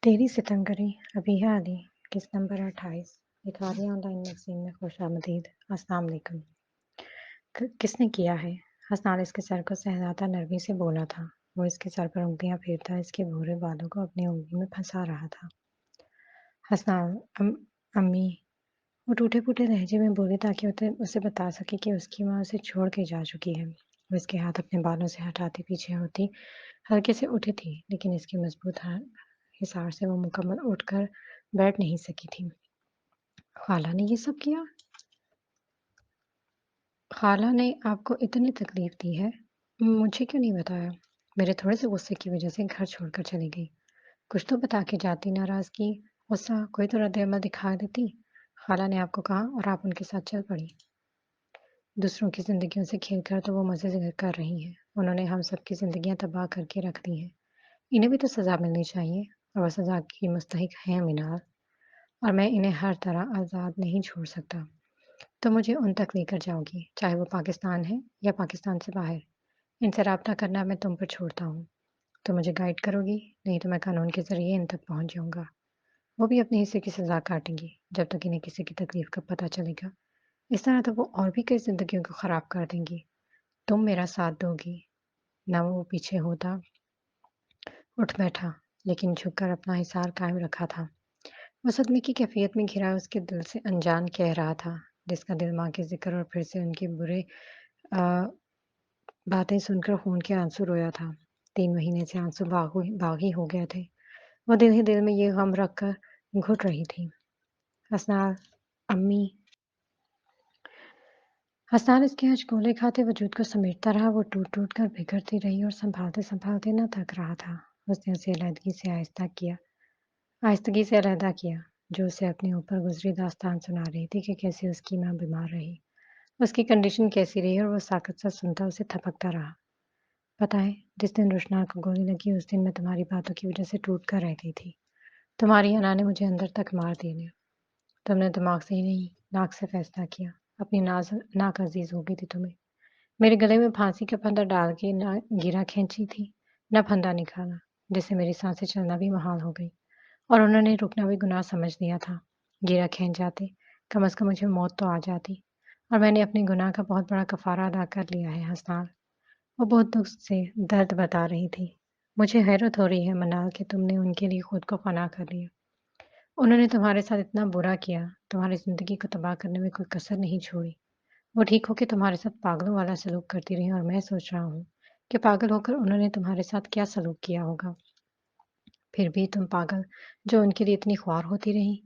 तेरी सितमगरी अबीहा अली किस number 28 Likhari online magazine में खुश आमदीद। अस्सलाम वालेकुम। किसने किया है? हसनान इसके सर को सहलाता नरमी से बोला था। वो इसके सर पर उंगलियां फेरता इसके भूरे बालों को अपनी उंगली में फंसा रहा था। हसनान अम्मी, वो टूटे फूटे लहजे में बोली ताकि उसे बता सके कि उसकी माँ उसे छोड़ के जा चुकी है। वो इसके हाथ अपने बालों से हटाती पीछे होती हल्के से उठी थी, लेकिन इसके मजबूत हिसार से वो मुकम्मल उठकर बैठ नहीं सकी थी। खाला ने ये सब किया? खाला ने आपको इतनी तकलीफ दी है? मुझे क्यों नहीं बताया? मेरे थोड़े से गुस्से की वजह से घर छोड़कर चली गई। कुछ तो बता के जाती। नाराजगी, गुस्सा, कोई तो रद्द-ए-अमल दिखा देती। खाला ने आपको कहा और आप उनके साथ चल पड़ी। दूसरों की जिंदगियों से खेलकर तो वो मजे से कर रही हैं। उन्होंने हम सबकी जिंदगियां तबाह करके रख दी हैं। इन्हें भी तो सजा मिलनी चाहिए, और वह सजा की मुस्तहिक हैं मीनार। और मैं इन्हें हर तरह आज़ाद नहीं छोड़ सकता। तो मुझे उन तक लेकर जाओगी, चाहे वो पाकिस्तान है या पाकिस्तान से बाहर। इनसे राब्ता करना मैं तुम पर छोड़ता हूँ। तो मुझे गाइड करोगी, नहीं तो मैं कानून के ज़रिए इन तक पहुँच जाऊँगा। वो भी अपने हिस्से की सज़ा काटेंगी, जब तक इन्हें किसी की तकलीफ़ का पता चलेगा। इस तरह तो वो और भी कई ज़िंदगियों को ख़राब कर देंगी। तुम मेरा साथ दोगी। ना वो पीछे होता, उठ बैठा, लेकिन झुककर अपना हिसार कायम रखा था। वो सदमे की कैफियत में घिरा उसके दिल से अनजान कह रहा था, जिसका दिल माँ के ज़िक्र और फिर से उनके बुरे अ, बातें सुनकर खून के आंसू रोया था। 3 महीने से आंसू बागी हो गए थे। वो दिल ही दिल में ये गम रखकर घुट रही थी। हसनार अम्मी। हसनार इसके हचकोले खाते वजूद को समेटता रहा। वो टूट-टूट कर बिखरती रही और संभालते-संभालते न थक रहा था। उसने उसे आहिस्तगी से अलहदा किया, जो उसे अपने ऊपर गुज़री दास्तान सुना रही थी कि कैसे उसकी माँ बीमार रही, उसकी कंडीशन कैसी रही, और वो साकत सा सुनता उसे थपकता रहा। पता है, जिस दिन रुशनार को गोली लगी उस दिन मैं तुम्हारी बातों की वजह से टूट कर रह गई थी। तुम्हारी अना ने मुझे अंदर तक मार दिया। तुमने दिमाग से ही नहीं, नाक से फैसला किया। अपनी नाक अजीज हो गई थी तुम्हें। मेरे गले में फांसी का फंदा डाल के ना गिरा खींची थी, न फंदा निकाला, जिससे मेरी सांसें चलना भी मुहाल हो गई। और उन्होंने रुकना भी गुनाह समझ लिया था। गिरा खींच जाते, कम से कम मुझे मौत तो आ जाती। और मैंने अपने गुनाह का बहुत बड़ा कफारा अदा कर लिया है हसनार। वो बहुत दुख से दर्द बता रही थी। मुझे हैरत हो रही है मनाल कि तुमने उनके लिए खुद को फना कर लिया। उन्होंने तुम्हारे साथ इतना बुरा किया, तुम्हारी जिंदगी को तबाह करने में कोई कसर नहीं छोड़ी। वो ठीक हो कि तुम्हारे साथ पागलों वाला सलूक करती रही, और मैं सोच रहा हूँ कि पागल होकर उन्होंने तुम्हारे साथ क्या सलूक किया होगा। फिर भी तुम पागल, जो उनके लिए इतनी ख्वार होती रही।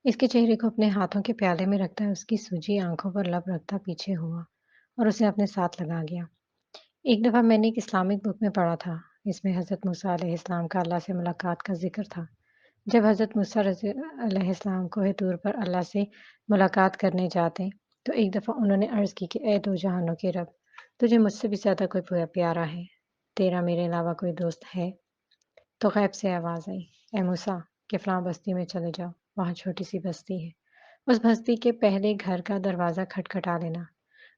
इसके चेहरे को अपने हाथों के प्याले में रखता है, उसकी सूजी आंखों पर लब रखता पीछे हुआ और उसे अपने साथ लगा गया। एक दफ़ा मैंने एक इस्लामिक बुक में पढ़ा था। इसमें हज़रत मूसा अलैहिस्सलाम का अल्लाह से मुलाकात का ज़िक्र था। जब हज़रत मूसा अलैहिस्सलाम कोहे तूर पर अल्लाह से मुलाकात करने जाते, तो एक दफ़ा उन्होंने अर्ज़ की कि ए दो जहानों के रब, तुझे मुझसे भी ज़्यादा कोई प्यारा है? तेरा मेरे अलावा कोई दोस्त है? तो गैब से आवाज़ आई, ए मूसा, कि फ़लाँ बस्ती में चले जाओ, वहाँ छोटी-सी बस्ती है। उस बस्ती के पहले घर का दरवाज़ा खटखटा लेना।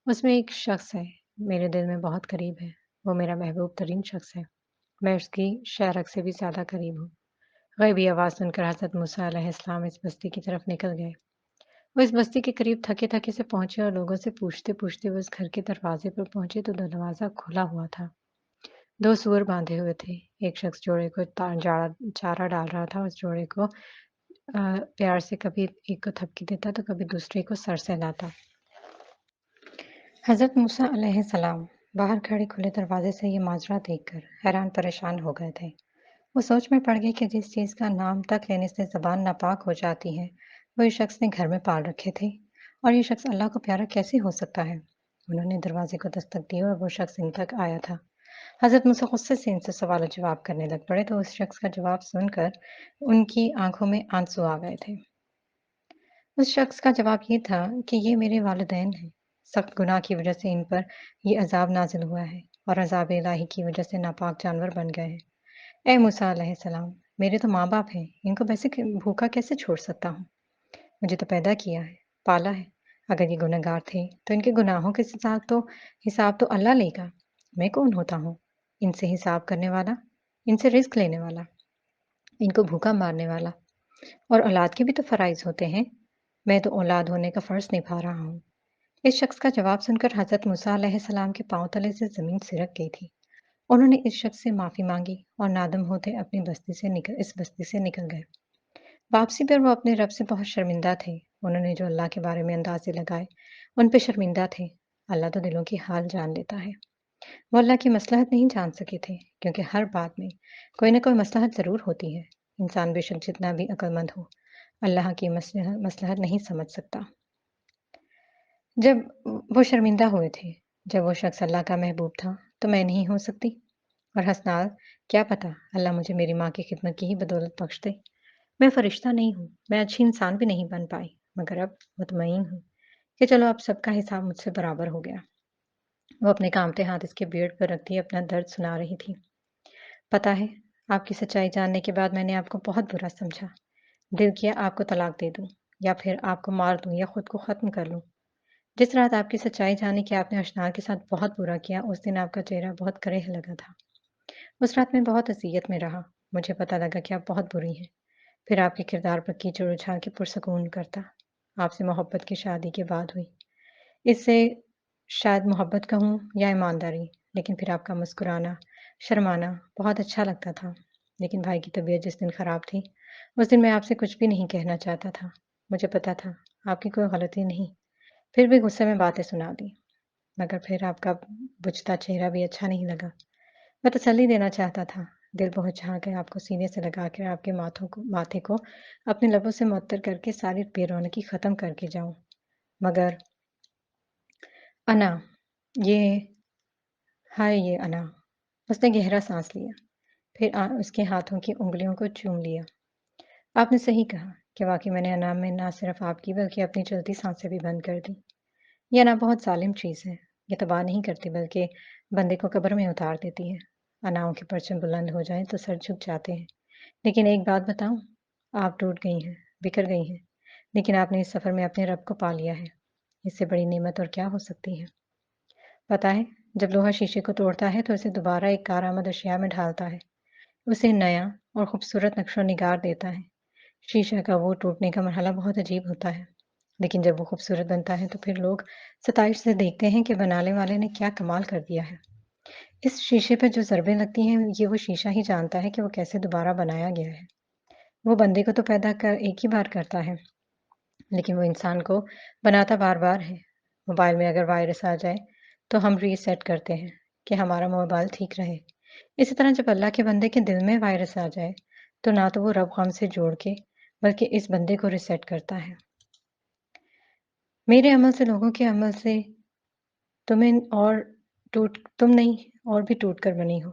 उसमें एक शख्स है, मेरे दिल में बहुत करीब है। वो मेरा महबूब तरीन शख्स है। मैं उसकी शायरक से भी ज़्यादा करीब हूँ। गैबी आवाज़ सुनकर हज़रत मूसा अलैहिस्सलाम इस बस्ती की तरफ निकल गए। वो इस बस्ती के करीब थके-थके से पहुँचे और लोगों से पूछते-पूछते वो उस घर के दरवाज़े पर पहुँचे तो दरवाज़ा खुला हुआ था। 2 सूअर बाँधे हुए थे। एक शख्स जोड़े को चारा डाल रहा था। उस जोड़े को प्यार से कभी एक को थपकी देता तो कभी दूसरे को सर से लाता। हज़रत मूसा अलैहिस्सलाम बाहर खड़े खुले दरवाजे से ये माजरा देखकर हैरान परेशान हो गए थे। वो सोच में पड़ गए कि जिस चीज़ का नाम तक लेने से ज़बान नापाक हो जाती है, वो इस शख्स ने घर में पाल रखे थे, और ये शख्स अल्लाह को प्यारा कैसे हो सकता है? उन्होंने दरवाजे को दस्तक दी और वो शख्स इन तक आया था। हज़रत मूसा गुस्से से इनसे सवाल जवाब करने लग पड़े तो उस शख्स का जवाब सुनकर उनकी आंखों में आंसू आ गए थे। उस शख्स का जवाब ये था कि ये मेरे वालिदैन हैं। सख्त गुनाह की वजह से इन पर ये अज़ाब नाज़िल हुआ है, और अज़ाब इलाही की वजह से नापाक जानवर बन गए हैं। ए मूसा अलैहिस्सलाम, मेरे तो माँ-बाप हैं, इनको वैसे भूखा कैसे छोड़ सकता हूँ? मुझे तो पैदा किया है, पाला है। अगर ये गुनहगार थे, तो इनके गुनाहों के हिसाब तो अल्लाह लेगा। मैं कौन होता हूँ? इनसे हिसाब करने वाला, इनसे रिज़्क लेने वाला। इनको भूखा मारने वाला। और औलाद के भी तो फ़राइज़ होते हैं। मैं तो औलाद होने का फ़र्ज़ निभा रहा हूँ। इस शख्स का जवाब सुनकर हज़रत मूसा अलैहिस्सलाम के पाँव तले से ज़मीन सिरक गई थी। उन्होंने इस शख्स से माफ़ी माँगी और नादम होते अपनी इस बस्ती से निकल गए। वापसी पर वो अपने रब से बहुत शर्मिंदा थे। उन्होंने जो अल्लाह के बारे में अंदाज़े लगाए, उन पे शर्मिंदा थे। अल्लाह तो दिलों की हाल जान लेता है। वो अल्लाह की मसलहत नहीं जान सके थे, क्योंकि हर बात में कोई न कोई मसलहत ज़रूर होती है। इंसान बेशक जितना भी अक्लमंद हो, अल्लाह की मसलहत नहीं समझ सकता। जब वो शर्मिंदा हुए थे, जब वो शख्स अल्लाह का महबूब था, तो मैं नहीं हो सकती? और हँसनाल, क्या पता अल्लाह मुझे मेरी माँ की खिदमत की ही बदौलत बख्श दे। मैं फ़रिश्ता नहीं हूँ, मैं अच्छी इंसान भी नहीं बन पाई, मगर अब मुतमईन हूँ कि चलो अब सबका हिसाब मुझसे बराबर हो गया। वो अपने कांपते हाथ इसके बेड पर रख दिए अपना दर्द सुना रही थी। पता है, आपकी सच्चाई जानने के बाद मैंने आपको बहुत बुरा समझा। दिल किया आपको तलाक दे दूँ या फिर आपको मार दूँ या खुद को ख़त्म कर लूँ। जिस रात आपकी सच्चाई जानी कि आपने अशनार के साथ बहुत बुरा किया, उस दिन आपका चेहरा बहुत करीह लगा था। उस रात मैं बहुत अज़ियत में रहा। मुझे पता लगा कि आप बहुत बुरी हैं। फिर आपके किरदार पर कीचड़ उछाल के पुरसकून करता। आपसे मोहब्बत की शादी के बाद हुई। इससे शायद मोहब्बत कहूँ या ईमानदारी, लेकिन फिर आपका मुस्कुराना, शर्माना बहुत अच्छा लगता था। लेकिन भाई की तबीयत जिस दिन खराब थी, उस दिन मैं आपसे कुछ भी नहीं कहना चाहता था। मुझे पता था, आपकी कोई गलती नहीं। फिर भी गुस्से में बातें सुना दी। मगर फिर आपका बुझता चेहरा भी अच्छा नहीं लगा। मैं तसल्ली देना चाहता था। दिल बहुत चाहा कि आपको सीने से लगाकर आपके माथे को अपने लबों से मुअत्तर करके सारी बेरौनकी ख़त्म करके जाऊँ। मगर अना, ये हाय ये अना। उसने गहरा साँस लिया, फिर उसके हाथों की उँगलियों को चूम लिया। आपने सही कहा कि वाक़ई मैंने अना में ना सिर्फ़ आपकी बल्कि अपनी चलती साँसें भी बंद कर दी। ये अना बहुत ज़ालिम चीज़ है। ये तबाह नहीं करती बल्कि बंदे को कब्र में उतार देती है। अनाओं के परचम बुलंद हो जाएँ तो सर झुक जाते हैं। लेकिन एक बात बताऊँ? आप टूट गई हैं, बिखर गई हैं, लेकिन आपने इस सफ़र में अपने रब को पा लिया है। इससे बड़ी नेमत और क्या हो सकती है? पता है, जब लोहा शीशे को तोड़ता है तो उसे दोबारा एक कारआमद अशिया में ढालता है। उसे नया और खूबसूरत नक्शो-निगार देता है। शीशे का वो टूटने का मरहला बहुत अजीब होता है। लेकिन जब वो खूबसूरत बनता है तो फिर लोग सताइश से देखते हैं कि बनाने वाले ने क्या कमाल कर दिया है। इस शीशे पर जो ज़रबें लगती हैं, ये वो शीशा ही जानता है कि वो कैसे दोबारा बनाया गया है। वो बंदे को तो पैदा कर एक ही बार करता है, लेकिन वो इंसान को बनाता बार-बार है। मोबाइल में अगर वायरस आ जाए, तो हम रीसेट करते हैं कि हमारा मोबाइल ठीक रहे। इसी तरह जब अल्लाह के बंदे के दिल में वायरस आ जाए, तो ना तो वो रब गम से जोड़ के, बल्कि इस बंदे को रीसेट करता है। मेरे अमल से लोगों के अमल से तुम नहीं और भी टूट कर बनी हो।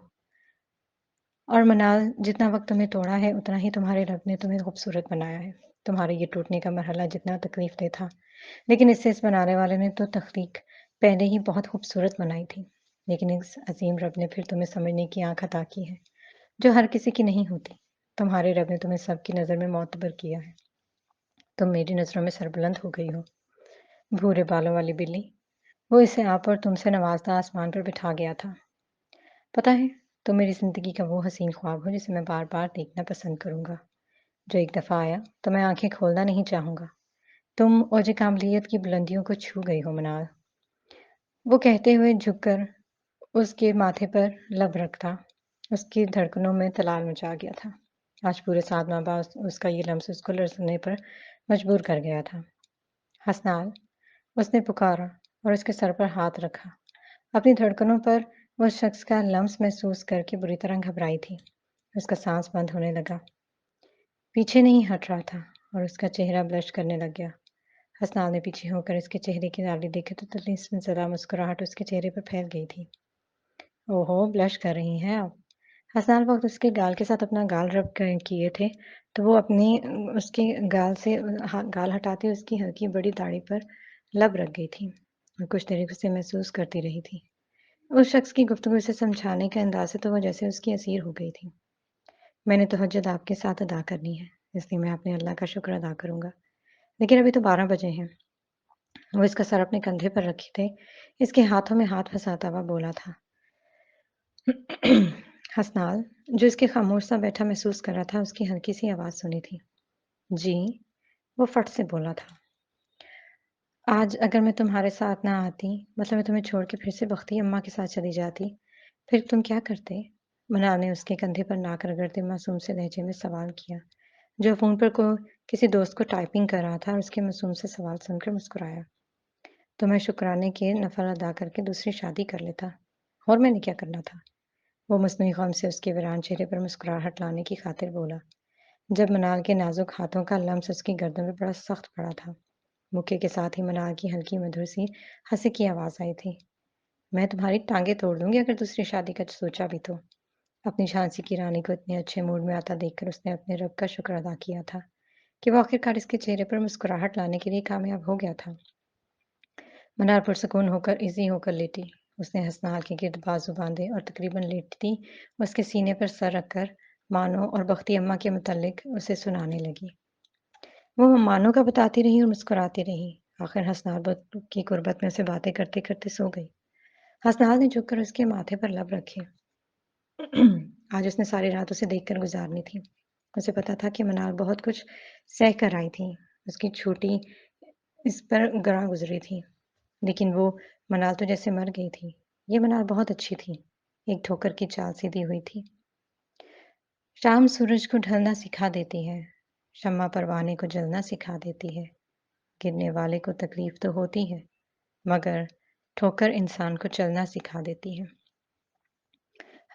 और मनाल जितना वक़्त तुम्हें तोड़ा है, उतना ही तुम्हारे रब ने तुम्हें खूबसूरत बनाया है। तुम्हारे ये टूटने का मरहला जितना तकलीफ़देह था, लेकिन इससे इस बनाने वाले ने तो तख्लीक पहले ही बहुत खूबसूरत बनाई थी। लेकिन इस अज़ीम रब ने फिर तुम्हें समझने की आँख अता की है, जो हर किसी की नहीं होती। तुम्हारे रब ने तुम्हें सबकी नज़र में मोतबर किया है। तुम मेरी नज़रों में सरबुलंद हो गई हो। भूरे बालों वाली बिल्ली, वो इसे आप और तुमसे नवाज़ता आसमान पर बिठा गया था। पता है, तुम मेरी ज़िंदगी का वो हसीन ख्वाब हो जिसे मैं बार-बार देखना पसंद करूँगा। जो एक दफ़ा आया, तो मैं आँखें खोलना नहीं चाहूँगा। तुम औज कामलियत की बुलंदियों को छू गई हो मनाल। वो कहते हुए झुककर उसके माथे पर लब रखा। उसकी धड़कनों में तलाल मचा गया था। आज पूरे 7 माह बाद उसका ये लम्स उसको लरज़ने पर मजबूर कर गया था। हसनाल, उसने पुकारा और उसके सर पर हाथ रखा। अपनी धड़कनों पर उस शख्स का लम्स महसूस करके बुरी तरह घबराई थी। उसका सांस बंद होने लगा। पीछे नहीं हट रहा था और उसका चेहरा ब्लश करने लग गया। हसनाल ने पीछे होकर इसके चेहरे की लाली देखी तो तल्लीस-ज़दा मुस्कुराहट उसके चेहरे पर फैल गई थी। ओहो! ब्लश कर रही हैं आप। हसनाल वक़्त उसके गाल के साथ अपना गाल रब किए थे, तो वो अपनी उसके गाल से गाल हटाते उसकी हल्की बड़ी दाढ़ी पर लब रख गई थी और कुछ देर उसे महसूस करती रही थी। उस शख्स की गुफ्तगू से समझाने के अंदाज़ से तो वो जैसे उसकी असीर हो गई थी। मैंने तहज्जुद आपके साथ अदा करनी है, इसलिए मैं अपने अल्लाह का शुक्र अदा करूँगा। लेकिन अभी तो 12 बजे हैं। वो इसका सर अपने कंधे पर रखे थे, इसके हाथों में हाथ फँसाता हुआ बोला था। हसनाल, जो इसके खामोश सा बैठा महसूस कर रहा था, उसकी हल्की सी आवाज़ सुनी थी। जी, वो फट से बोला था। आज अगर मैं तुम्हारे साथ ना आती, मतलब मैं तुम्हें छोड़ के फिर से बख्ती अम्मा के साथ चली जाती, फिर तुम क्या करते? मनाल ने उसके कंधे पर नाक रगड़ते मासूम से लहजे में सवाल किया, जो फ़ोन पर किसी दोस्त को टाइपिंग कर रहा था और उसके मासूम से सवाल सुनकर मुस्कुराया। तो मैं शुक्राने के नफ़ल अदा करके दूसरी शादी कर लेता। और मैंने क्या करना था? वो मस्नूई ग़म से उसके वीरान चेहरे पर मुस्कुराहट लाने की खातिर बोला, जब मनाल के नाज़ुक हाथों का लम्स उसकी गर्दन पे बड़ा सख्त पड़ा था। मुक्के के साथ ही मनाल की हल्की मधुर सी हंसी की आवाज़ आई थी। मैं तुम्हारी टांगें तोड़ दूंगी अगर दूसरी शादी का सोचा भी तो। अपनी झांसी की रानी को इतने अच्छे मूड में आता देखकर उसने अपने रब का शुक्र अदा किया था कि वो आखिरकार इसके चेहरे पर मुस्कुराहट लाने के लिए कामयाब हो गया था। मनार पुरसकून होकर इजी होकर लेटी। उसने हंसनाल के गिर्द बाजू बांधे और तकरीबन लेटती उसके सीने पर सर रखकर मानो और बख्ती अम्मा के मुतल्लिक उसे सुनाने लगी। वो मानो का बताती रही और मुस्कुराती रही। आखिर हसनाल की गुर्बत में उसे बातें करते करते सो गई। हसनाल ने झुककर उसके माथे पर लब रखे। आज उसने सारी रात उसे देखकर गुजारनी थी। उसे पता था कि मनाल बहुत कुछ सह कर आई थी। उसकी छोटी इस पर गरा गुजरी थी। लेकिन वो मनाल तो जैसे मर गई थी। ये मनाल बहुत अच्छी थी। एक ठोकर की चाल सीधी हुई थी। शाम सूरज को ढलना सिखा देती है। शम्मा परवाने को जलना सिखा देती है। गिरने वाले को तकलीफ तो होती है, मगर ठोकर इंसान को चलना सिखा देती है।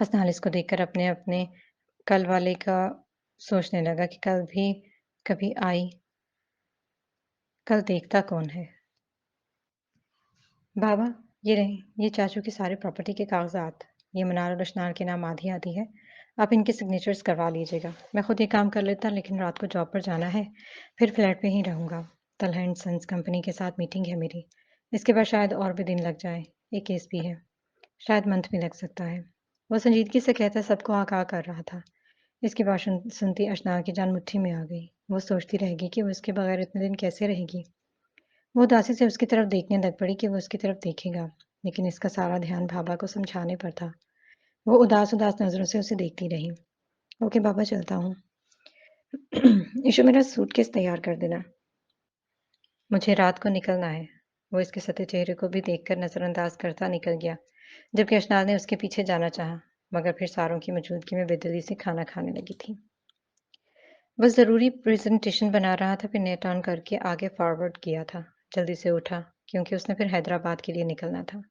हसनाल इसको देखकर अपने अपने कल वाले का सोचने लगा कि कल भी कभी आई, कल देखता कौन है। बाबा, ये रहे, ये चाचू की सारी प्रॉपर्टी के कागजात। ये मनार और रोशनार के नाम आधी आधी है। आप इनके सिग्नेचर्स करवा लीजिएगा। मैं खुद ये काम कर लेता, लेकिन रात को जॉब पर जाना है, फिर फ्लैट पे ही रहूंगा। तलहा एंड सन्स कंपनी के साथ मीटिंग है मेरी। इसके बाद शायद और भी दिन लग जाए। एक केस भी है, शायद मंथ भी लग सकता है। वो संजीदगी से कहता सबको आगाह कर रहा था। इसकी बात सुनती अशनार की जान मुट्ठी में आ गई। वो सोचती रहेगी कि वो इसके बगैर इतने दिन कैसे रहेगी। वो उदासी से उसकी तरफ देखने लग पड़ी कि वो उसकी तरफ देखेगा, लेकिन इसका सारा ध्यान बाबा को समझाने पर था। वो उदास उदास नजरों से उसे देखती रही। ओके बाबा, चलता हूँ। ईशु, मेरा सूटकेस तैयार कर देना, मुझे रात को निकलना है। वो इसके सते चेहरे को भी देखकर नजरअंदाज करता निकल गया, जबकि अशनाल ने उसके पीछे जाना चाहा, मगर फिर सारों की मौजूदगी में बेदिली से खाना खाने लगी थी। बस ज़रूरी प्रेजेंटेशन बना रहा था, फिर नेट ऑन करके आगे फॉरवर्ड किया था। जल्दी से उठा, क्योंकि उसने फिर हैदराबाद के लिए निकलना था।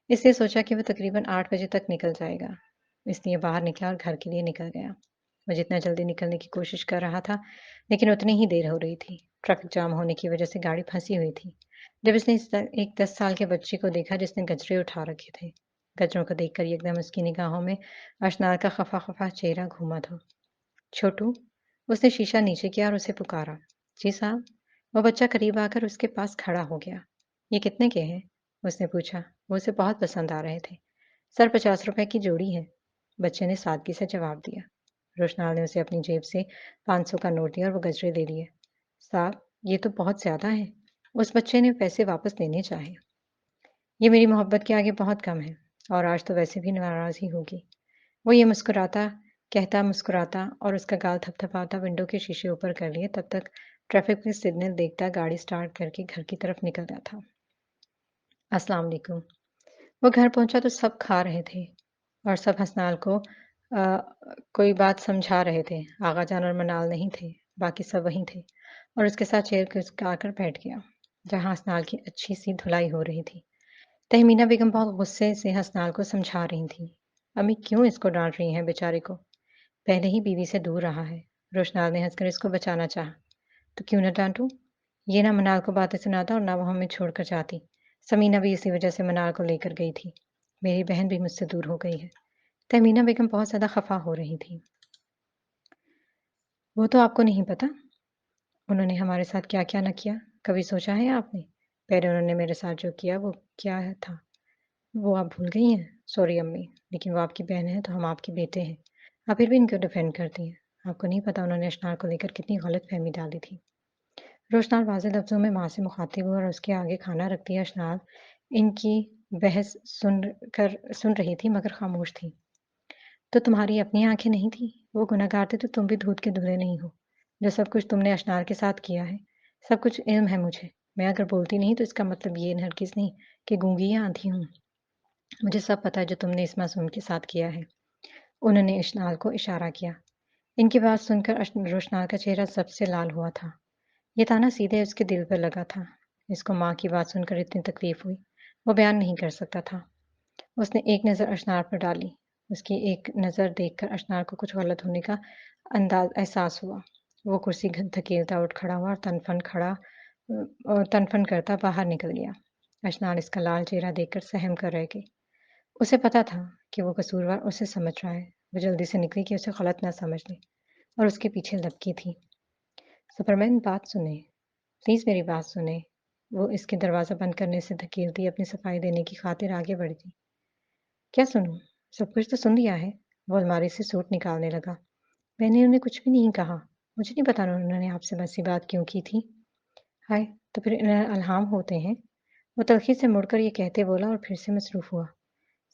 इसलिए सोचा कि वो तकरीबन 8 बजे तक निकल जाएगा। इसलिए बाहर निकला और घर के लिए निकल गया। वो जितना जल्दी निकलने की कोशिश कर रहा था, लेकिन उतनी ही देर हो रही थी। ट्रैफिक जाम होने की वजह से गाड़ी फंसी हुई थी। जब इसने एक 10 साल के बच्चे को देखा जिसने गजरे उठा रखे थे। गजरों को देखकर एकदम उसकी निगाहों में अशनार का खफा खफा चेहरा घूमा था। छोटू, उसने शीशा नीचे किया और उसे पुकारा। जी साहब। वो बच्चा करीब आकर उसके पास खड़ा हो गया। ये कितने के हैं? उसने पूछा। वो उसे बहुत पसंद आ रहे थे। सर 50 रुपए की जोड़ी है। बच्चे ने सादगी से जवाब दिया। रोशनाल ने उसे अपनी जेब से 500 का नोट दिया और वो गजरे ले लिए। साहब, ये तो बहुत ज्यादा है। उस बच्चे ने पैसे वापस लेने चाहे। ये मेरी मोहब्बत के आगे बहुत कम है, और आज तो वैसे भी नाराज ही होगी। वो ये मुस्कुराता, कहता मुस्कुराता और उसका गाल थपथपाता विंडो के शीशे ऊपर कर लिए, तब तक ट्रैफिक में सिग्नल देखता गाड़ी स्टार्ट करके घर की तरफ निकल गया था। अस्सलाम वालेकुम। वो घर पहुंचा तो सब खा रहे थे और सब हसनाल को कोई बात समझा रहे थे। आगा जान और मनाल नहीं थे, बाकी सब वहीं थे और उसके साथ चेयर कुर्सी आकर बैठ गया, जहां हसनाल की अच्छी सी धुलाई हो रही थी। तहमीना बेगम बहुत गुस्से से हसनाल को समझा रही थी। अम्मी क्यों इसको डांट रही हैं बेचारे को? पहले ही बीवी से दूर रहा है। रोशनाल ने हंसकर इसको बचाना चाहा। तो क्यों ना डांटूं? ये ना मनाल को बातें सुनाता और ना वो हमें छोड़कर जाती। समीना भी इसी वजह से मनाल को लेकर गई थी। मेरी बहन भी मुझसे दूर हो गई है। तहमीना बेगम बहुत ज्यादा खफा हो रही थी। वो तो आपको नहीं पता, उन्होंने हमारे साथ क्या क्या न किया। कभी सोचा है आपने? पहले उन्होंने मेरे साथ जो किया वो क्या था, वो आप भूल गई हैं? सॉरी अम्मी, लेकिन वो आपकी बहन है तो हम आपके बेटे हैं। आप फिर भी इनको डिफेंड करती हैं। आपको नहीं पता उन्होंने अशनार को लेकर कितनी गलतफहमी डाली थी। रोशनाल वाज़ेह लफ्ज़ों में माँ से मुखातिब हुआ और उसके आगे खाना रख दिया। अशनार इनकी बहस सुन रही थी, मगर खामोश थी। तो तुम्हारी अपनी आँखें नहीं थी? वो गुनहगार थे तो तुम भी दूध के धुले नहीं हो। जो सब कुछ तुमने अशनार के साथ किया है, सब कुछ इल्म है मुझे। मैं अगर बोलती नहीं तो इसका मतलब ये हरगिज़ नहीं कि गूंगी या अंधी हूँ। मुझे सब पता है जो तुमने इस मासूम के साथ किया है। उन्होंने अशनार को इशारा किया। इनकी बात सुनकर रोशनार का चेहरा सबसे लाल हुआ था। ये ताना सीधे उसके दिल पर लगा था। इसको माँ की बात सुनकर इतनी तकलीफ हुई, वो बयान नहीं कर सकता था। उसने एक नज़र अशनार पर डाली। उसकी एक नज़र देखकर अशनार को कुछ गलत होने का एहसास हुआ। वो कुर्सी धकेलता उठ खड़ा हुआ और तनफन करता बाहर निकल गया। अशनार इसका लाल चेहरा देखकर सहम कर रह गई। उसे पता था कि वो कसूरवार उसे समझ रहा है। वो जल्दी से निकली कि उसे गलत ना समझ ले और उसके पीछे लपकी थी। सुपरमैन बात सुने, प्लीज़ मेरी बात सुने। वो इसके दरवाज़ा बंद करने से धकेलती अपनी सफाई देने की खातिर आगे बढ़ गई। क्या सुनूँ? सब कुछ तो सुन लिया है। वो अलमारी से सूट निकालने लगा। मैंने उन्हें कुछ भी नहीं कहा। मुझे नहीं पता उन्होंने आपसे वैसी बात क्यों की थी। हाय! तो फिर इन्हें इल्हाम होते हैं। वो तल्ख़ी से मुड़कर ये कहते बोला और फिर से मसरूफ़ हुआ।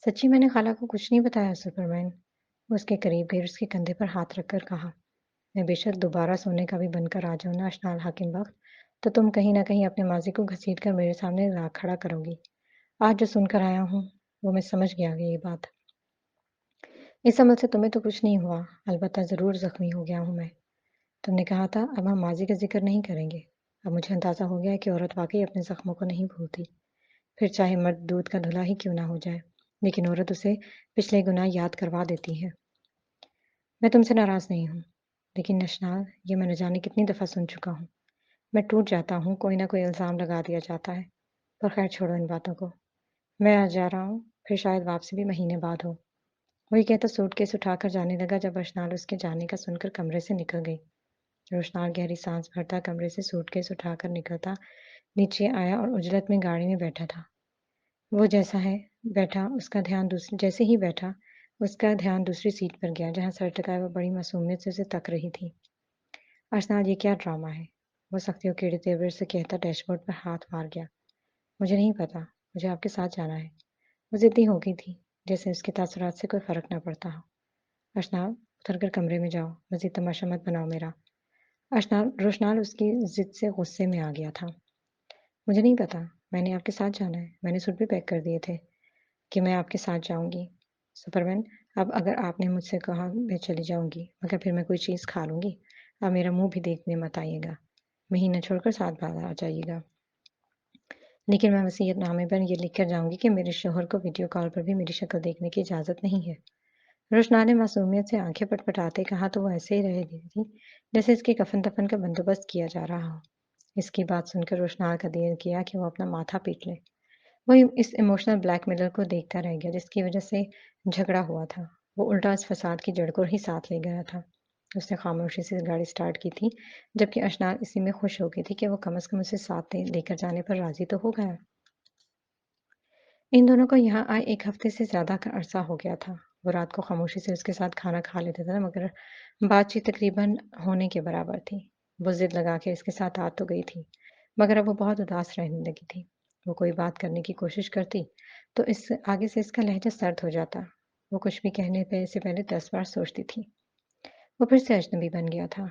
सच्ची मैंने खाला को कुछ नहीं बताया सुपरमैन। वो उसके करीब गई और उसके कंधे पर हाथ रखकर कहा, मैं बेशक दोबारा सोने का भी बनकर आ जाऊँ ना अशनाल हाकिम बख्त, तो तुम कहीं न कहीं अपने माज़ी को घसीट कर मेरे सामने ला खड़ा करोगी। आज जो सुनकर आया हूँ, वो मैं समझ गया ये बात। इस अमल से तुम्हें तो कुछ नहीं हुआ, अलबत्ता ज़रूर ज़ख्मी हो गया हूँ मैं। तुमने कहा था अब हम माज़ी का ज़िक्र नहीं करेंगे। अब मुझे अंदाज़ा हो गया है कि औरत वाक़ई अपने ज़ख्मों को नहीं भूलती, फिर चाहे मर्द दूध का धुला ही क्यों ना हो जाए। लेकिन औरत उसे पिछले गुनाह याद करवा देती है। मैं तुमसे नाराज़ नहीं हूँ, लेकिन नशनाल ये मैं न जाने कितनी दफ़ा सुन चुका हूँ। मैं टूट जाता हूँ, कोई ना कोई इल्ज़ाम लगा दिया जाता है। पर ख़ैर छोड़ो इन बातों को। मैं आज जा रहा हूँ, फिर शायद वापसी भी महीने बाद हो। वही कहता सूटकेस उठाकर जाने लगा जब रोशनाल उसके जाने का सुनकर कमरे से निकल गई। रोशनाल गहरी सांस भरता कमरे से सूटकेस उठाकर निकलता नीचे आया और उजलत में गाड़ी में बैठा था। वो जैसा है बैठा उसका ध्यान दूसरी जैसे ही बैठा उसका ध्यान दूसरी सीट पर गया जहाँ सर टिकाए वो बड़ी मासूमियत से उसे तक रही थी। अर्शनाद ये क्या ड्रामा है? वो सख्ती और टेढ़े तेवर से कहता डैशबोर्ड पर हाथ मार गया। मुझे नहीं पता, मुझे आपके साथ जाना है। वो ज़िद्दी हो गई थी, जैसे उसके तासुरात से कोई फ़र्क ना पड़ता हो। अर्शनाद, उतरकर कमरे में जाओ, मज़ीद तमाशा मत बनाओ मेरा। रोशनाल उसकी ज़िद से गुस्से में आ गया था। मुझे नहीं पता, मैंने आपके साथ जाना है। मैंने सूट भी पैक कर दिए थे कि मैं आपके साथ जाऊँगी। सुपरमैन, अब अगर आपने मुझसे कहा मैं चली जाऊँगी, मगर फिर मैं कोई चीज़ खा लूँगी, आप मेरा मुँह भी देखने मत आइएगा। महीना छोड़कर 7 बार आ जाइएगा। लेकिन मैं वसीयतनामे पर ये लिख कर जाऊँगी कि मेरे शौहर को वीडियो कॉल पर भी मेरी शक्ल देखने की इजाज़त नहीं है। रोशना ने मासूमियत से आंखें पटपटाते कहा तो वो ऐसे ही रह गई थी, जैसे इसके कफन-दफन का बंदोबस्त किया जा रहा हो। इसकी बात सुनकर रोशनार का दिल किया कि वो अपना माथा पीट ले। वो इस इमोशनल ब्लैकमेलर को देखता रह गया जिसकी वजह से झगड़ा हुआ था। वो उल्टा इस फसाद की जड़ को ही साथ ले गया था। उसने खामोशी से गाड़ी स्टार्ट की थी, जबकि अशनार इसी में खुश हो गई थी कि वो कम से कम उसे साथ लेकर जाने पर राज़ी तो हो गया। इन दोनों को यहाँ आए 1 हफ्ते से ज़्यादा का अरसा हो गया था। वो रात को खामोशी से उसके साथ खाना खा लेता था मगर बातचीत तकरीबन होने के बराबर थी। वो ज़िद लगा के इसके साथ आ तो गई थी, मगर अब वो बहुत उदास रहने लगी थी। वो कोई बात करने की कोशिश करती, तो इस आगे से इसका लहज़ा सर्द हो जाता। वो कुछ भी कहने पे से पहले 10 बार सोचती थी। वो फिर से अजनबी बन गया था।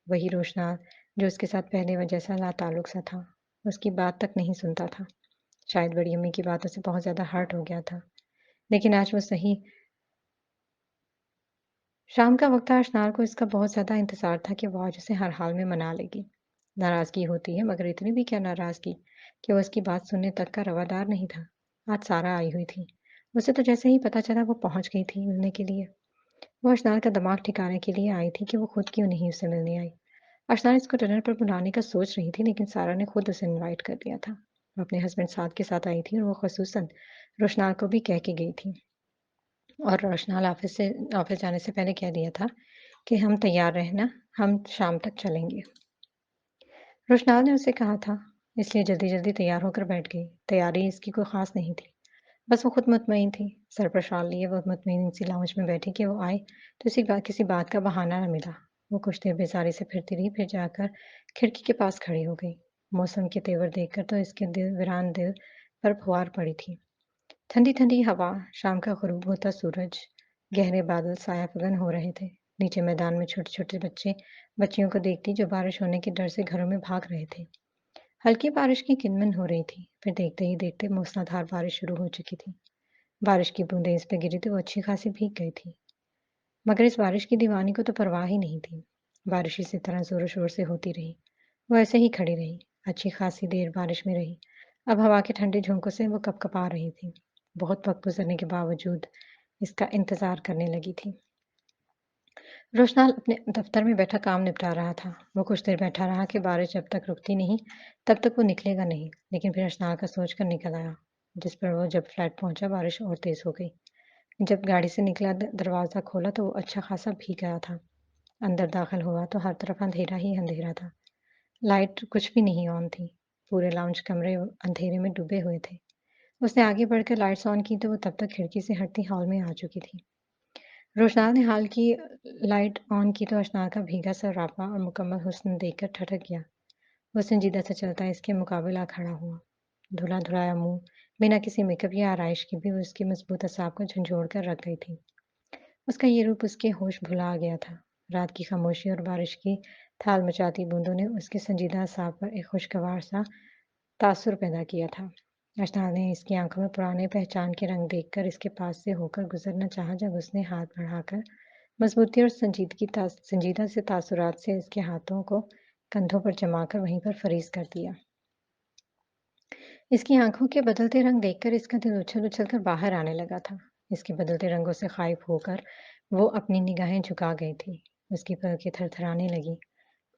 वही रोशनार जो उसके साथ पहले वह जैसा लाताल्लुक़ सा था, उसकी बात तक नहीं सुनता था। शायद बड़ी अम्मी की बातों से बहुत ज़्यादा हर्ट हो गया था। लेकिन आज वो सही शाम का वक़्त था अशनार को इसका बहुत ज़्यादा इंतज़ार था कि वो आज उसे हर हाल में मना लेगी। नाराज़गी होती है मगर इतनी भी क्या नाराज़गी कि वो उसकी बात सुनने तक का रवादार नहीं था। आज सारा आई हुई थी। उसे तो जैसे ही पता चला वो पहुँच गई थी मिलने के लिए। वो अशनार का दिमाग ठिकाने के लिए आई थी कि वो खुद क्यों नहीं उसे मिलने आई। अशनार इसको डिनर पर बुलाने का सोच रही थी लेकिन सारा ने खुद उसे इनवाइट कर दिया था। वो अपने हस्बैंड साद के साथ आई थी और वो ख़ुसूसन रोशनार को भी कह के गई थी। और रोशनाल ऑफ़िस जाने से पहले कह दिया था कि हम तैयार रहना, हम शाम तक चलेंगे। रोशनाल ने उसे कहा था, इसलिए जल्दी-जल्दी तैयार होकर बैठ गई। तैयारी इसकी कोई ख़ास नहीं थी। बस वो खुद मुतमईन थी। सर पर शॉल लिए वो मुतमईन सी लाउंज में बैठी कि वो आए तो किसी बात का बहाना न मिला। वो कुछ देर बेज़ारी से फिरती रही, फिर जाकर खिड़की के पास खड़ी हो गई। मौसम के तेवर देखकर तो इसके वीरान दिल पर फुहार पड़ी थी। ठंडी-ठंडी हवा, शाम का ग़ुरूब होता सूरज, गहरे बादल साया-फगन हो रहे थे। नीचे मैदान में छोटे-छोटे बच्चे बच्चियों को देखती जो बारिश होने के डर से घरों में भाग रहे थे। हल्की बारिश की किनमिन हो रही थी, फिर देखते ही देखते मूसलाधार बारिश शुरू हो चुकी थी। बारिश की बूंदें इस पे गिरी तो वो अच्छी खासी भीग गई थी। मगर इस बारिश की दीवानी को तो परवाह ही नहीं थी। बारिश इसी तरह ज़ोरों-शोर से होती रही। वो ऐसे ही खड़ी रही, अच्छी खासी देर बारिश में रही। अब हवा के ठंडे झोंकों से वो कँपकँपा रही थी। बहुत वक़्त गुज़रने के बावजूद इसका इंतज़ार करने लगी थी। रोशनाल अपने दफ्तर में बैठा काम निपटा रहा था। वो कुछ देर बैठा रहा कि बारिश जब तक रुकती नहीं, तब तक वो निकलेगा नहीं। लेकिन फिर अशनार का सोचकर निकल आया, जिस पर वो जब फ्लैट पहुंचा बारिश और तेज हो गई। जब गाड़ी से निकला दरवाज़ा खोला तो वो अच्छा खासा भीग गया था। अंदर दाखिल हुआ तो हर तरफ अंधेरा ही अंधेरा था। लाइट कुछ भी नहीं ऑन थी। पूरे लाउंज कमरे अंधेरे में डूबे हुए थे। उसने आगे बढ़कर लाइट्स ऑन की तो वो तब तक खिड़की से हटती हॉल में आ चुकी थी। रोशनाल ने हाल की लाइट ऑन की तो अशनार का भीगा सरापा और मुकम्मल हुस्न देखकर ठठक गया। वो संजीदा से चलता इसके मुकाबला खड़ा हुआ। धुला-धुलाया मुँह, बिना किसी मेकअप या आराइश के भी वो उसके मज़बूत असाब को झंझोड़ कर रख गई थी। उसका ये रूप उसके होश भुला गया था। रात की खामोशी और बारिश की थाल मचाती बूंदों ने उसके संजीदा असाब पर एक खुशगवार सा तासुर पैदा किया था। अशनार ने इसकी आंखों में पुराने पहचान के रंग देखकर इसके पास से होकर गुजरना चाहा जब उसने हाथ बढ़ाकर मजबूती और संजीदा से तासुरात से इसके हाथों को कंधों पर जमाकर वहीं पर फरीज कर दिया। इसकी आंखों के बदलते रंग देखकर इसका दिल उछल-उछल कर बाहर आने लगा था। इसके बदलते रंगों से ख़ाइफ़ होकर वो अपनी निगाहें झुका गई थी। उसकी पलकें थरथराने लगीं।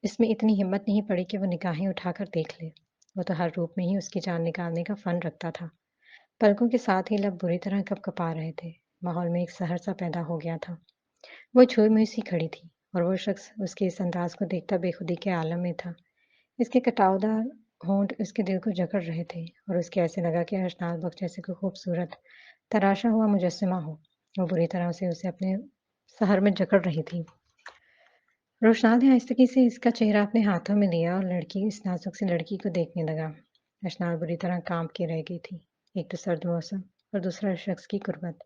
इसमें इतनी हिम्मत नहीं पड़ी कि वो निगाहें उठाकर देख ले। वो तो हर रूप में ही उसकी जान निकालने का फ़न रखता था। पलकों के साथ ही लब बुरी तरह कँपकँपा रहे थे। माहौल में एक सहर-सा पैदा हो गया था। वो छुई-मुई सी खड़ी थी और वो शख़्स उसके इस अंदाज़ को देखता बेखुदी के आलम में था। इसके कटावदार होंठ उसके दिल को जकड़ रहे थे और उसके ऐसे लगा कि अशनाज़ बख्श जैसे कोई खूबसूरत, तराशा हुआ मुजस्समा हो। वो बुरी तरह से उसे अपने सहर में जकड़ रही थी। रोशनाल ने आहिस्तगी से इसका चेहरा अपने हाथों में लिया और लड़की इस नाजुक सी लड़की को देखने लगा। अशनार बुरी तरह काँप के रह गई थी। एक तो सर्द मौसम और दूसरा उस शख्स की कुर्बत।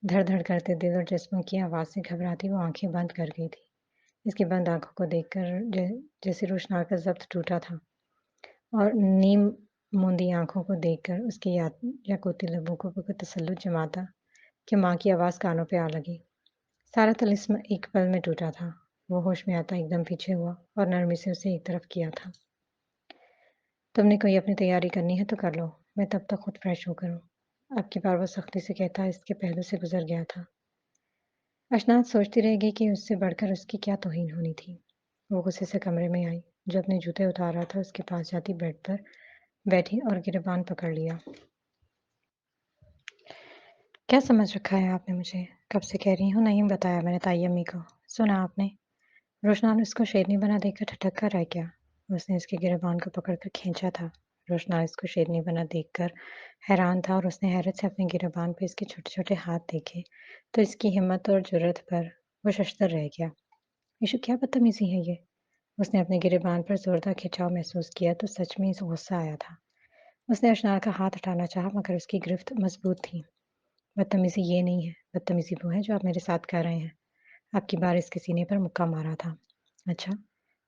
धड़-धड़ करते दिल और जिस्म की आवाज़ से घबराती वो आँखें बंद कर गई थी। इसकी बंद आँखों को देखकर जैसे रोशनाल का ज़ब्त टूटा था और नीम मूंदी आँखों को देखकर उसकी याकूती लबों को कोई तसल्लुत जमाता कि माँ की आवाज़ कानों पे आ लगी। सारा तिलिस्म एक पल में टूटा था। वो होश में आता एकदम पीछे हुआ और नरमी से उसे एक तरफ किया था। तुमने कोई अपनी तैयारी करनी है तो कर लो, मैं तब तक खुद फ्रेश होकर हूँ। अब की बार वो सख्ती से कहता इसके पहलू से गुजर गया था। अशनात सोचती रह गई कि उससे बढ़कर उसकी क्या तौहीन होनी थी। वो गुस्से से कमरे में आई। जो अपने जूते उतार रहा था उसके पास जाती बेड पर बैठी और गिरेबान पकड़ लिया। क्या समझ रखा है आपने मुझे? कब से कह रही हूँ नहीं बताया मैंने ताई अम्मी को। सुना आपने? रोशनान उसको शेरनी बना देखकर ठटक कर रह गया। उसने उसके गिरेबान को पकड़कर खींचा था। रोशनान इसको शेरनी बना देखकर हैरान था और उसने हैरत से अपने गिरेबान पे इसके छोटे-छोटे हाथ देखे, तो इसकी हिम्मत और जुर्रत पर वो शशदर रह गया। यीशु क्या बदतमीज़ी है ये? उसने अपने गिरेबान पर ज़ोरदार खिंचाव महसूस किया तो सच में इसे गुस्सा आया था। उसने अशनार का हाथ हटाना चाहा मगर उसकी गिरफ्त मज़बूत थी। बदतमीज़ी ये नहीं है, बदतमीज़ी वो है जो आप मेरे साथ कर रहे हैं। आपकी बार इसके सीने पर मुक्का मारा था। अच्छा,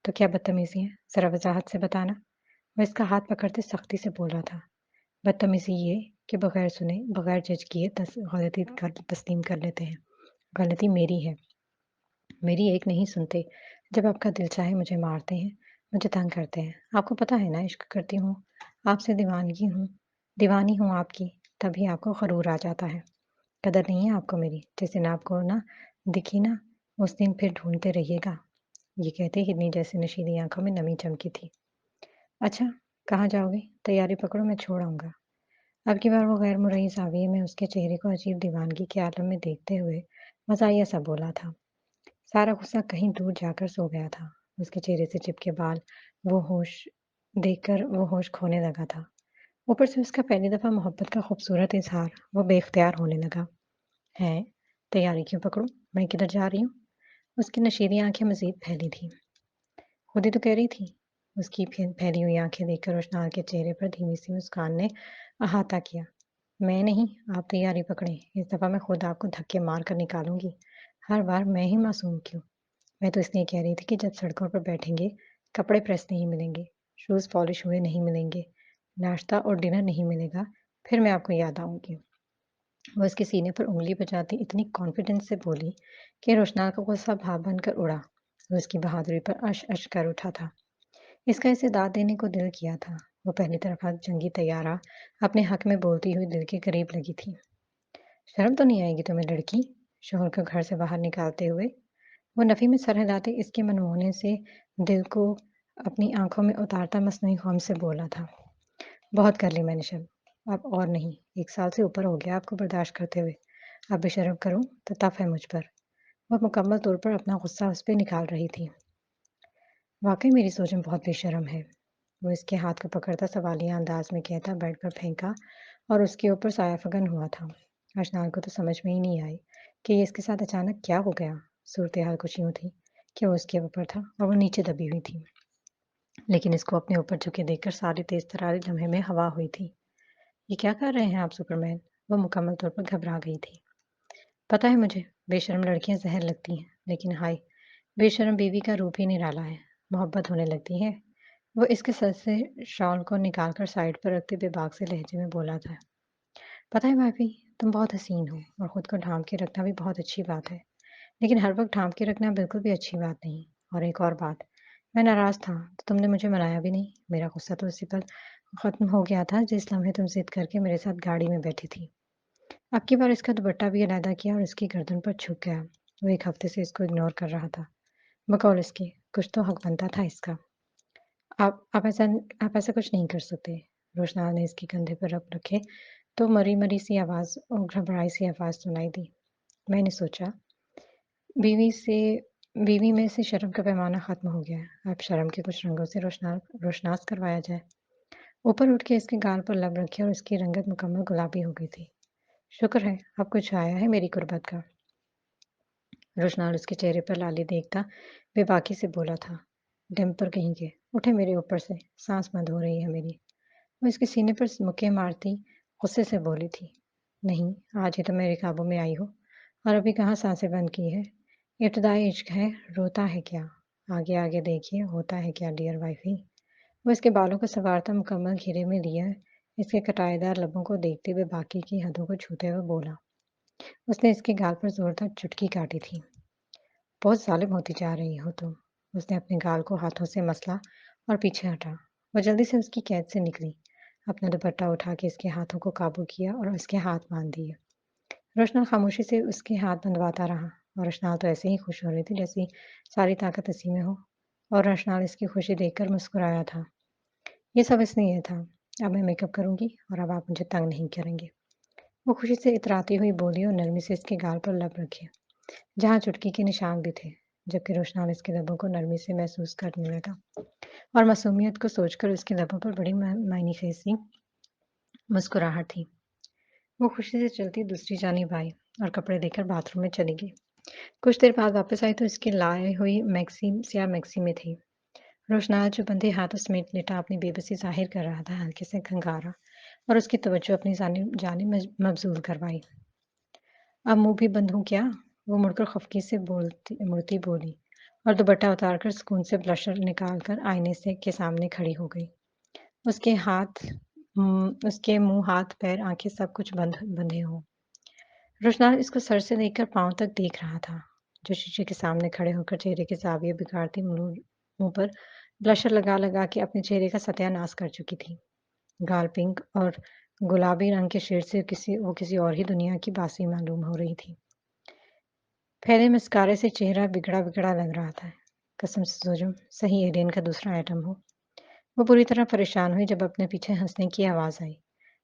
तो क्या बदतमीज़ी है? ज़रा वज़ाहत से बताना। वह इसका हाथ पकड़ते सख्ती से बोल रहा था। बदतमीज़ी ये कि बगैर सुने, बगैर जज किए गलती कर तस्लीम कर लेते हैं। गलती मेरी है। मेरी एक नहीं सुनते। जब आपका दिल चाहे मुझे मारते हैं, मुझे तंग करते हैं। आपको पता है ना इश्क करती हूँ, आपसे दीवानी हूँ आपकी, तभी आपको ग़रूर आ जाता है। कदर नहीं है आपको मेरी। जिस दिन आपको ना दिखी ना, उस दिन फिर ढूँढते रहिएगा। ये कहते हिरनी जैसी नशीली आँखों में नमी चमकी थी। अच्छा, कहाँ जाओगे? तैयारी पकड़ो मैं छोड़ आऊँगा। अब की बार वो गैर मुरई ज़ाविये में उसके चेहरे को अजीब दीवानगी के आलम में देखते हुए मज़ाहिया सा बोला था। सारा गुस्सा कहीं दूर जाकर सो गया था। उसके चेहरे से चिपके बाल, वो होश देखकर वो होश खोने लगा था। ऊपर से उसका पहली दफ़ा मोहब्बत का खूबसूरत इज़हार, वो बेख्तियार होने लगा। हैं? तैयारी क्यों पकड़ूँ? मैं किधर जा रही हूँ? उसकी नशीली आँखें मज़ीद फैली थीं। खुद ही तो कह रही थी। उसकी फैली हुई आँखें देखकर रोशनाल के चेहरे पर धीमी सी मुस्कान ने अहाता किया। मैं नहीं, आप तैयारी पकड़ें। इस दफ़ा मैं खुद आपको धक्के मार कर निकालूँगी। हर बार मैं ही मासूम क्यों? मैं तो इसलिए कह रही थी कि जब सड़कों पर बैठेंगे, कपड़े प्रेस नहीं मिलेंगे, शूज़ पॉलिश हुए नहीं मिलेंगे, नाश्ता और डिनर नहीं मिलेगा, फिर मैं आपको याद आऊँगी। वो उसके सीने पर उँगली बजाती इतनी कॉन्फिडेंस से बोली कि रोशनाल का गुस्सा भाप बनकर उड़ा। वो उसकी बहादुरी पर अश-अश कर उठा था। इसका इसे दाद देने को दिल किया था। वो पहली तरफ़ा जंगी तैयारा अपने हक में बोलती हुई दिल के करीब लगी थी। शर्म तो नहीं आएगी तुम्हें लड़की? शोहर को घर से बाहर निकालते हुए वो नफ़ी में सर हिलाते इसके मनमोहने से दिल को अपनी आँखों में उतारता मसनूई ख़ौम से बोला था। बहुत कर ली मैंने शर्म, अब और नहीं। 1 साल से ऊपर हो गया आपको बर्दाश्त करते हुए। अब बेशर्म करूँ तो तफ़ है मुझ पर। वह मुकम्मल तौर पर अपना गुस्सा उस पे निकाल रही थी। वाक़ई मेरी सोच में बहुत बेशर्म है। वो इसके हाथ को पकड़ता सवालिया अंदाज में कहता बेड पर फेंका और उसके ऊपर साया फ़गन हुआ था। अशनान को तो समझ में ही नहीं आई कि ये इसके साथ अचानक क्या हो गया। सूरत-ए-हाल कुछ यूँ थी कि वो उसके ऊपर था और वो नीचे दबी हुई थी। लेकिन इसको अपने ऊपर झुके देखकर सारी तेज़-तरारी लम्हे में हवा हुई थी। ये क्या कर रहे हैं आप सुपरमैन? वो मुकम्मल तौर पर घबरा गई थी। पता है मुझे, बेशर्म लड़कियाँ ज़हर लगती हैं, लेकिन हाय! बेशर्म बीवी का रूप ही निराला है। मोहब्बत होने लगती है। वो इसके सर से शॉल को निकालकर साइड पर रखते बेबाक से लहजे में बोला था। पता है भाभी, तुम बहुत हसीन हो और खुद को ढाँप के रखना भी बहुत अच्छी बात है। लेकिन हर वक़्त ढाँप के रखना बिल्कुल भी अच्छी बात नहीं। और एक और बात, मैं नाराज़ था तो तुमने मुझे मनाया भी नहीं। मेरा गुस्सा तो उसी पल ख़त्म हो गया था जिस लम्हे तुम ज़िद करके मेरे साथ गाड़ी में बैठी थी। अब की बार इसका दुपट्टा भी अलहदा किया और इसकी गर्दन पर झुक गया। वो 1 हफ़्ते से इसको इग्नोर कर रहा था। बकौल इसके, कुछ तो हक़ बनता था इसका। आप ऐसा कुछ नहीं कर सकते। रोशनाल ने इसके कंधे पर रब रखे तो मरी-मरी सी आवाज़ और घबराई सी आवाज़ सुनाई दी। मैंने सोचा बीवी से बीवी में से शर्म का पैमाना ख़त्म हो गया है। अब शर्म के कुछ रंगों से रोशनास करवाया जाए। ऊपर उठ के इसके गाल पर लब रखे और उसकी रंगत मुकम्मल गुलाबी हो गई थी। शुक्र है, अब कुछ आया है मेरी कुर्बत का। रोशनाल उसके चेहरे पर लाली देखता बेबाकी से बोला था। डिम्पर कहीं के, उठे मेरे ऊपर से, सांस बंद हो रही है मेरी। वो इसके सीने पर मुक्के मारती गुस्से से बोली थी। नहीं, आज ही तो मेरे काबू में आई हो और अभी कहाँ सांसें बंद की है। इब्तिदाई इश्क है, रोता है क्या? आगे आगे देखिए होता है क्या डियर वाइफी। वो इसके बालों को संवारता मुकम्मल घेरे में लिया इसके कटाईदार लबों को देखते हुए बाकी की हदों को छूते हुए बोला। उसने इसके गाल पर जोरदार चुटकी काटी थी। बहुत ज़ालिम होती जा रही हो तुम। उसने अपने गाल को हाथों से मसला और पीछे हटा। वो जल्दी से उसकी कैद से निकली। अपना दुपट्टा उठा के इसके हाथों को काबू किया और उसके हाथ बांध दिए। रोशना खामोशी से उसके हाथ बंधवाता रहा और रोशनाल तो ऐसे ही खुश हो रही थी जैसी सारी ताकत इसी में हो। और रोशनाल इसकी खुशी देखकर मुस्कुराया था। ये सब इसलिए था। अब मैं मेकअप करूंगी और अब आप मुझे तंग नहीं करेंगे। वो खुशी से इतराती हुई बोली और नरमी से इसके गाल पर लब रखे जहाँ चुटकी के निशान भी थे, जबकि रोशनाल इसके लबों को नरमी से महसूस करने लगा और मासूमियत को सोचकर उसके लबों पर बड़ी मायनी सी मुस्कुराहट थी। वो खुशी से चलती दूसरी जानिब आई और कपड़े देकर बाथरूम में चली गई। कुछ देर बाद वापस आई तो इसकी लाए हुई मैक्सी सिया मैक्सी में थी। रोशनाल जो बंधे हाथों समेत लेटा अपनी बेबसी जाहिर कर रहा था, हल्के से खंगारा और उसकी तवज्जो अपनी जानिब मबजूल करवाई। अब मुँह भी बंद हूँ क्या? वो मुड़कर खफकी से मुड़ती बोली और दुपट्टा उतारकर सुकून से ब्लशर निकालकर आईने से के सामने खड़ी हो गई। उसके मुँह, हाथ, पैर, आँखें सब कुछ बंधे हों। रोशनाल इसको सर से लेकर पाँव तक देख रहा था, जो शीशे के सामने खड़े होकर चेहरे के ज़ाविये बिगाड़ती मुँह पर ब्लशर लगा-लगा के अपने चेहरे का सत्यानाश कर चुकी थी। गाल पिंक और गुलाबी रंग के शेड से किसी और ही दुनिया की बासी मालूम हो रही थी। फैले मस्कारे से चेहरा बिगड़ा-बिगड़ा लग रहा था। कसम से सोचूं सही एलियन का दूसरा एटम हो। वो पूरी तरह परेशान हुई जब अपने पीछे हंसने की आवाज़ आई।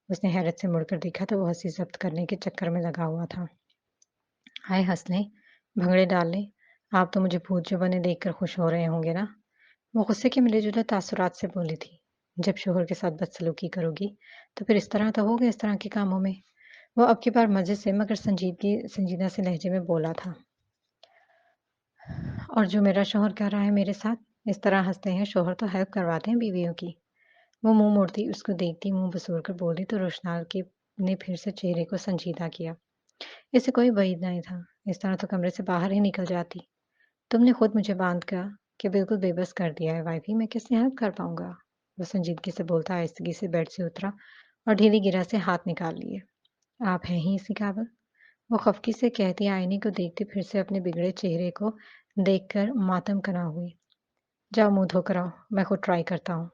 उसने हैरत से मुड़कर देखा तो वो हंसी ज़ब्त करने के चक्कर में लगा हुआ था। हाय हँस लें, भंगड़े डाल लें, आप तो मुझे भूत जो बने देखकर खुश हो रहे होंगे ना? वो गुस्से के मिले-जुले तासुरात से बोली थी। जब शोहर के साथ बदसलूकी करोगी, तो फिर इस तरह तो होगे इस तरह के कामों में। वो अब की बार मज़े से मगर संजीदा से लहजे में बोला था। और जो मेरा शौहर कर रहा है मेरे साथ, इस तरह हँसते हैं शौहर तो हेल्प करवाते हैं बीवियों की। वो मुँह मोड़ती उसको देखती मुँह बसूर कर बोली तो रोशनाल के نے फिर से चेहरे को संजीदा किया। इससे कोई بعید नहीं था। इस तरह तो कमरे से बाहर ही निकल जाती। तुमने खुद मुझे बांध कर के बिल्कुल बेबस कर दिया है वाइफी, मैं कैसे हेल्प कर पाऊंगा? वो संजीदगी से बोलता आहिस्तगी से बेड से उतरा और ढीली गिरा से हाथ निकाल लिए। आप हैं ही इसी काबिल। वो खफकी से कहती आईने को देखती फिर से अपने बिगड़े चेहरे को देखकर मातम कना हुई। जाओ मुंह धोकर आओ, मैं खुद ट्राई करता हूँ।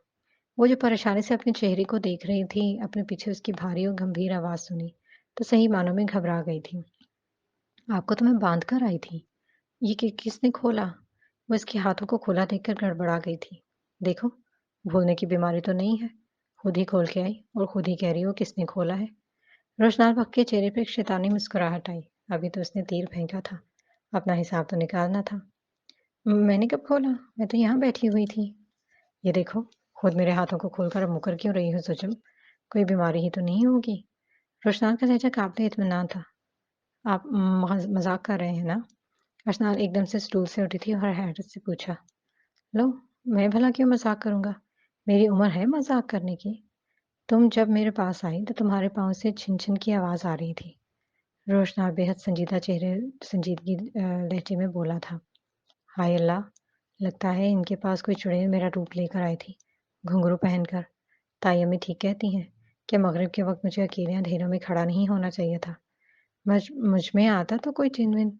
वो जो परेशानी से अपने चेहरे को देख रही थी, अपने पीछे उसकी भारी और गंभीर आवाज़ सुनी, तो सही मानों में घबरा गई थी। आपको तो मैं बाँध कर आई थी। ये किसने खोला? वो इसके हाथों को खुला देखकर गड़बड़ा गई थी। देखो, भूलने की बीमारी तो नहीं है। खुद ही खोल के आई और खुद ही कह रही हो किसने खोला है। रोशनार बक के चेहरे पे एक शैतानी मुस्कुराहट आई। अभी तो उसने तीर फेंका था। अपना हिसाब तो निकालना था। मैंने कब खोला? मैं तो यहाँ बैठी हुई थी। ये देखो, खुद मेरे हाथों को खोलकर अब मुकर क्यों रही हो सुजम? कोई बीमारी ही तो नहीं होगी? रोशनार का लहजा काबिले इत्मीनान था। आप मज़ाक कर रहे हैं ना? रोशनार एकदम से स्टूल से उठी थी और हैरत से पूछा, लो, मैं भला क्यों मज़ाक करूँगा? मेरी उम्र है मज़ाक करने की। तुम जब मेरे पास आई तो तुम्हारे पाँव से छिन-छिन की आवाज़ आ रही थी। रोशनार बेहद संजीदगी लहजे में बोला था। हाय अल्लाह! लगता है इनके पास कोई चुड़ैल मेरा रूप लेकर आई थी, घुंघरू पहनकर। ताई अम्मी ठीक कहती हैं कि मगरिब के वक़्त मुझे अकेले अंधेरों में खड़ा नहीं होना चाहिए था। मुझ में आता तो कोई जिन-विन,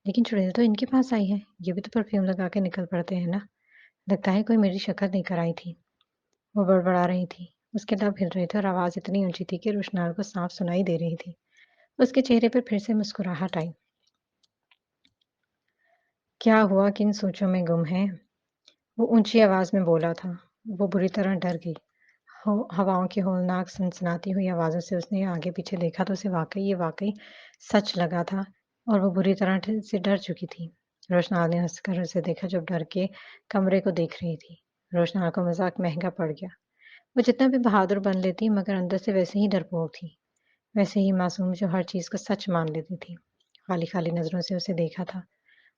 लेकिन चुड़ैल तो इनके पास आई है। ये भी तो परफ्यूम लगा के निकल पड़ते हैं ना। लगता है कोई मेरी शक्ल लेकर आई थी। वो बड़बड़ा रही थी। उसके लब हिल रहे थे और आवाज़ इतनी ऊँची थी कि रोशनार को साफ सुनाई दे रही थी। उसके चेहरे पर फिर से मुस्कुराहट आई। क्या हुआ किन सोचों में गुम है? वो ऊँची आवाज़ में बोला था। वो बुरी तरह डर गई। हवाओं की हौलनाक सनसनाती हुई आवाज़ों से उसने आगे-पीछे देखा तो उसे ये वाक़ई सच लगा था और वो बुरी तरह से डर चुकी थी। रोशनार ने हँसकर उसे देखा जब डर के कमरे को देख रही थी। रोशनार को मज़ाक महँगा पड़ गया। वो जितना भी बहादुर बन लेती मगर अंदर से वैसे ही डरपोक थी। वैसे ही मासूम जो हर चीज़ को सच मान लेती थी। खाली-खाली नज़रों से उसे देखा था।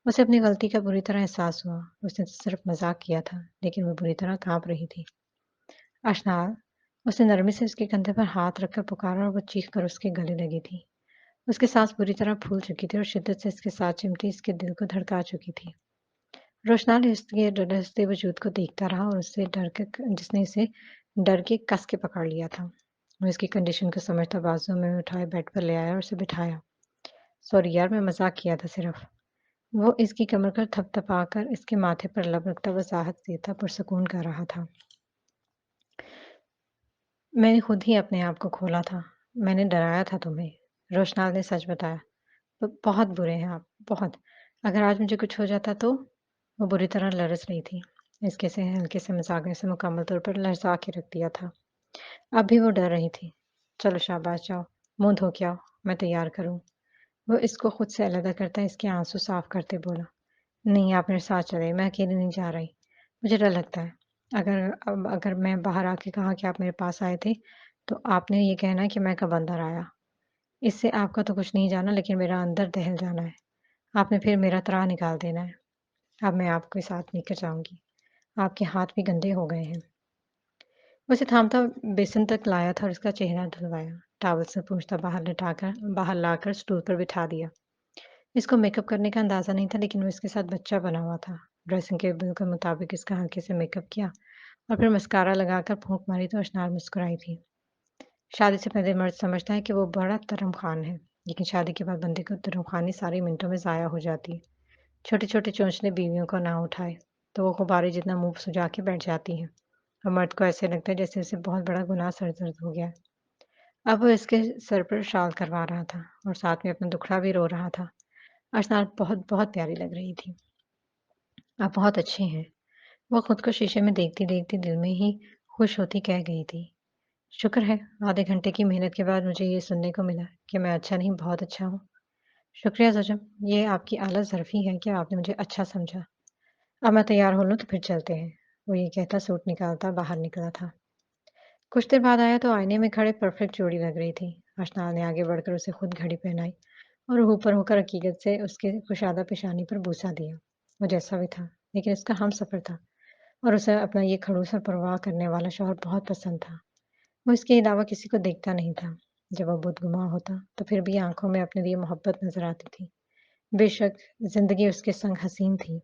उसे अपनी गलती का बुरी तरह एहसास हुआ। उसने तो सिर्फ़ मज़ाक किया था, लेकिन वो बुरी तरह काँप रही थी। अशनार, उसने नरमी से उसके कंधे पर हाथ रखकर पुकारा और वो चीख कर उसके गले लगी थी। उसकी सांस बुरी तरह फूल चुकी थी और शिद्दत से इसके साथ चिमटी इसके दिल को धड़का चुकी थी। रोशनार इसके डरते वजूद को देखता रहा और उससे जिसने इसे डर के कस के पकड़ लिया था। वो इसकी कंडीशन को समझता बाजुओं में उठाए बेड पर ले आया और उसे बिठाया। सॉरी यार, मैं मजाक किया था सिर्फ। वो इसकी कमर पर थपथपाकर इसके माथे पर लब रखता वजाहत देता पुरसकून कर रहा था। मैंने खुद ही अपने आप को खोला था। मैंने डराया था तुम्हें। रोशनाल ने सच बताया। बहुत बुरे हैं आप, बहुत। अगर आज मुझे कुछ हो जाता तो? वो बुरी तरह लरज़ रही थी। इसके से हल्के से मज़ाक ने उसे मुकम्मल तौर पर लरज़ा के रख दिया था। अब भी वो डर रही थी। चलो शाबाश जाओ, मुँह धो के आओ, मैं तैयार करूँ। वो इसको खुद से अलग करता इसके आँसू साफ करते बोला। नहीं, आप मेरे साथ चलिए, मैं अकेले नहीं जा रही। मुझे डर लगता है। अगर मैं बाहर आके कहा कि आप मेरे पास आए थे, तो आपने ये कहना है कि मैं कब अंदर आया। इससे आपका तो कुछ नहीं जाना लेकिन मेरा अंदर दहल जाना है। आपने फिर मेरा त्राह निकाल देना है। अब मैं आपके साथ लेकर जाऊँगी। आपके हाथ भी गंदे हो गए हैं। वो उसे थामता बेसिन तक लाया था और उसका चेहरा धुलवाया। टॉवल से पोंछता बाहर लाकर स्टूल पर बिठा दिया। इसको मेकअप करने का अंदाज़ा नहीं था लेकिन वो इसके साथ बच्चा बना हुआ था। ड्रेसिंग के बिल के मुताबिक इसका हल्के से मेकअप किया और फिर मस्कारा लगाकर फूँक मारी तो अशनार मुस्कुराई थी। शादी से पहले मर्द समझता है कि वो बड़ा तहमखान है, लेकिन शादी के बाद बंदे को तहमखानी सारी मिनटों में ज़ाया हो जाती है। छोटे-छोटे चोंचले बीवियों को ना उठाए, तो वो गुब्बारे जितना मुँह सुजा के बैठ जाती हैं और मर्द को ऐसे लगता है जैसे उसे बहुत बड़ा गुनाह सरज़द हो गया है। अब वो इसके सर पर शाल करवा रहा था और साथ में अपना दुखड़ा भी रो रहा था। अशनार बहुत-बहुत प्यारी लग रही थी। आप बहुत अच्छे हैं। वो खुद को शीशे में देखती-देखती दिल में ही खुश होती कह गई थी। शुक्र है, आधे घंटे की मेहनत के बाद मुझे ये सुनने को मिला कि मैं अच्छा नहीं, बहुत अच्छा हूँ। शुक्रिया सजम, ये आपकी आला ज़र्फ़ी है कि आपने मुझे अच्छा समझा। अब मैं तैयार हो लूँ तो फिर चलते हैं। वो ये कहता सूट निकालता बाहर निकला था। कुछ देर बाद आया तो आईने में खड़े परफेक्ट जोड़ी लग रही थी। अशनार ने आगे बढ़कर उसे खुद घड़ी पहनाई और ऊपर होकर हकीकत से उसके कुशादा पेशानी पर बूसा दिया। वो जैसा भी था, लेकिन उसका हमसफ़र था और उसे अपना ये खड़ूस और परवाह करने वाला शौहर बहुत पसंद था। वो इसके अलावा किसी को देखता नहीं था। جب وہ بدگماں ہوتا تو پھر بھی آنکھوں میں اپنے لیے محبت نظر آتی تھی۔ بے شک زندگی اس کے سنگ حسین تھی،